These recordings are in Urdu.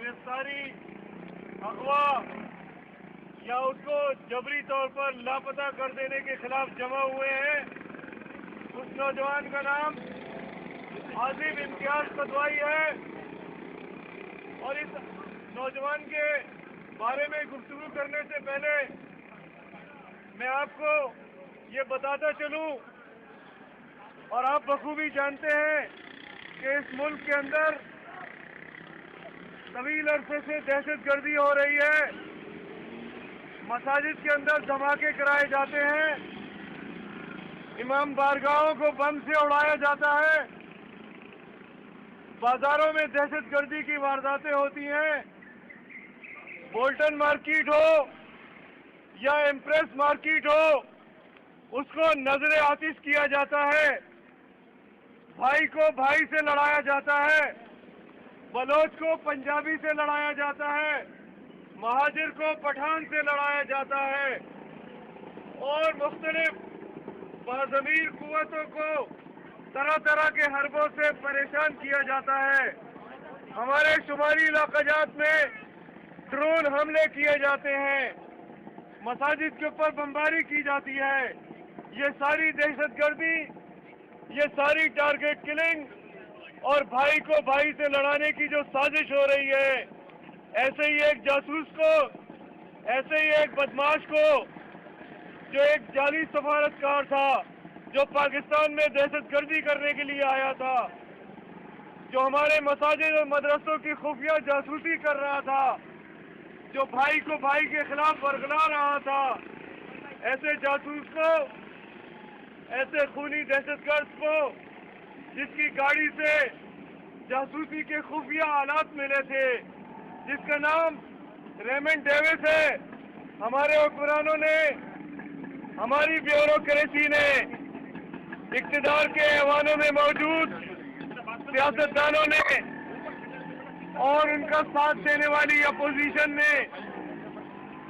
گرفتاری، اغوا یا اس کو جبری طور پر لاپتہ کر دینے کے خلاف جمع ہوئے ہیں. اس نوجوان کا نام عاصم امتیاز قدوائی ہے، اور اس نوجوان کے بارے میں گفتگو کرنے سے پہلے میں آپ کو یہ بتاتا چلوں، اور آپ بخوبی جانتے ہیں کہ اس ملک کے اندر طویل عرصے سے دہشت گردی ہو رہی ہے. مساجد کے اندر دھماکے کرائے جاتے ہیں، امام بارگاہوں کو بم سے اڑایا جاتا ہے، بازاروں میں دہشت گردی کی وارداتیں ہوتی ہیں. بولٹن مارکیٹ ہو یا ایمپریس مارکیٹ ہو، اس کو نظر آتش کیا جاتا ہے، بھائی کو بھائی سے لڑایا جاتا ہے، بلوچ کو پنجابی سے لڑایا جاتا ہے، مہاجر کو پٹھان سے لڑایا جاتا ہے، اور مختلف باضمیر قوتوں کو طرح طرح کے حربوں سے پریشان کیا جاتا ہے. ہمارے شمالی علاقہ جات میں ڈرون حملے کیے جاتے ہیں، مساجد کے اوپر بمباری کی جاتی ہے. یہ ساری دہشت گردی، یہ ساری ٹارگیٹ کلنگ اور بھائی کو بھائی سے لڑانے کی جو سازش ہو رہی ہے، ایسے ہی ایک جاسوس کو، ایسے ہی ایک بدماش کو جو ایک جعلی سفارتکار تھا، جو پاکستان میں دہشت گردی کرنے کے لیے آیا تھا، جو ہمارے مساجد اور مدرسوں کی خفیہ جاسوسی کر رہا تھا، جو بھائی کو بھائی کے خلاف ورگلا رہا تھا، ایسے جاسوس کو، ایسے خونی دہشت گرد کو، جس کی گاڑی سے جاسوسی کے خفیہ آلات ملے تھے، جس کا نام ریمنڈ ڈیوس ہے، ہمارے حکمرانوں نے، ہماری بیوروکریسی نے، اقتدار کے ایوانوں میں موجود سیاستدانوں نے اور ان کا ساتھ دینے والی اپوزیشن نے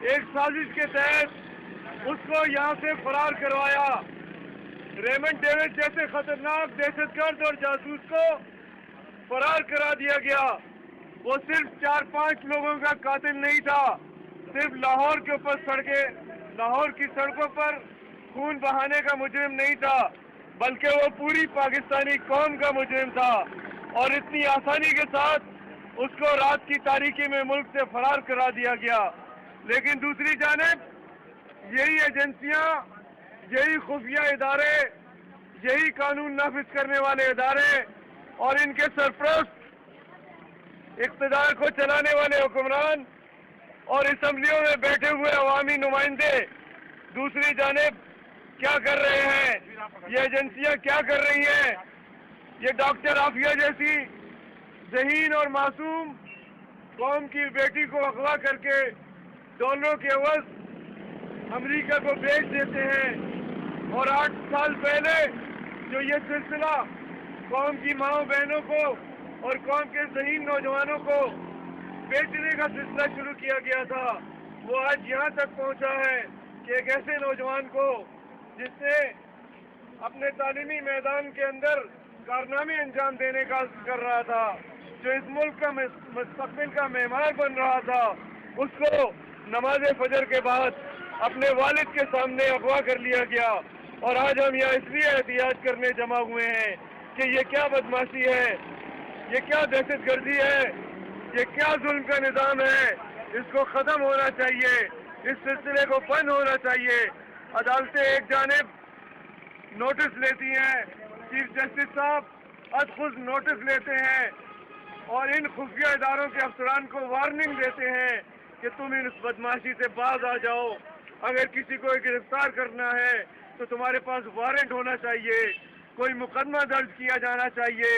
ایک سازش کے تحت اس کو یہاں سے فرار کروایا. ریمنڈ ڈیوس جیسے خطرناک دہشت گرد اور جاسوس کو فرار کرا دیا گیا. وہ صرف 4-5 لوگوں کا قاتل نہیں تھا، صرف لاہور کے اوپر لاہور کی سڑکوں پر خون بہانے کا مجرم نہیں تھا، بلکہ وہ پوری پاکستانی قوم کا مجرم تھا. اور اتنی آسانی کے ساتھ اس کو رات کی تاریکی میں ملک سے فرار کرا دیا گیا. لیکن دوسری جانب یہی ایجنسیاں، یہی خفیہ ادارے، یہی قانون نافذ کرنے والے ادارے اور ان کے سرپرست، اقتدار کو چلانے والے حکمران اور اسمبلیوں میں بیٹھے ہوئے عوامی نمائندے دوسری جانب کیا کر رہے ہیں؟ یہ ایجنسیاں کیا کر رہی ہیں؟ یہ ڈاکٹر عافیہ جیسی ذہین اور معصوم قوم کی بیٹی کو اغوا کر کے ڈالروں کے عوض امریکہ کو بیچ دیتے ہیں. اور 8 سال پہلے جو یہ سلسلہ قوم کی ماؤں بہنوں کو اور قوم کے ذہین نوجوانوں کو بیچنے کا سلسلہ شروع کیا گیا تھا، وہ آج یہاں تک پہنچا ہے کہ ایک ایسے نوجوان کو جس نے اپنے تعلیمی میدان کے اندر کارنامے انجام دینے کا کر رہا تھا، جو اس ملک کا مستقبل کا معمار بن رہا تھا، اس کو نماز فجر کے بعد اپنے والد کے سامنے اغوا کر لیا گیا. اور آج ہم یہاں اس لیے احتجاج کرنے جمع ہوئے ہیں کہ یہ کیا بدماشی ہے، یہ کیا دہشت گردی ہے، یہ کیا ظلم کا نظام ہے. اس کو ختم ہونا چاہیے، اس سلسلے کو بند ہونا چاہیے. عدالتیں ایک جانب نوٹس لیتی ہیں، چیف جسٹس صاحب خود نوٹس لیتے ہیں اور ان خفیہ اداروں کے افسران کو وارننگ دیتے ہیں کہ تم اس بدماشی سے باز آ جاؤ. اگر کسی کو گرفتار کرنا ہے تو تمہارے پاس وارنٹ ہونا چاہیے، کوئی مقدمہ درج کیا جانا چاہیے.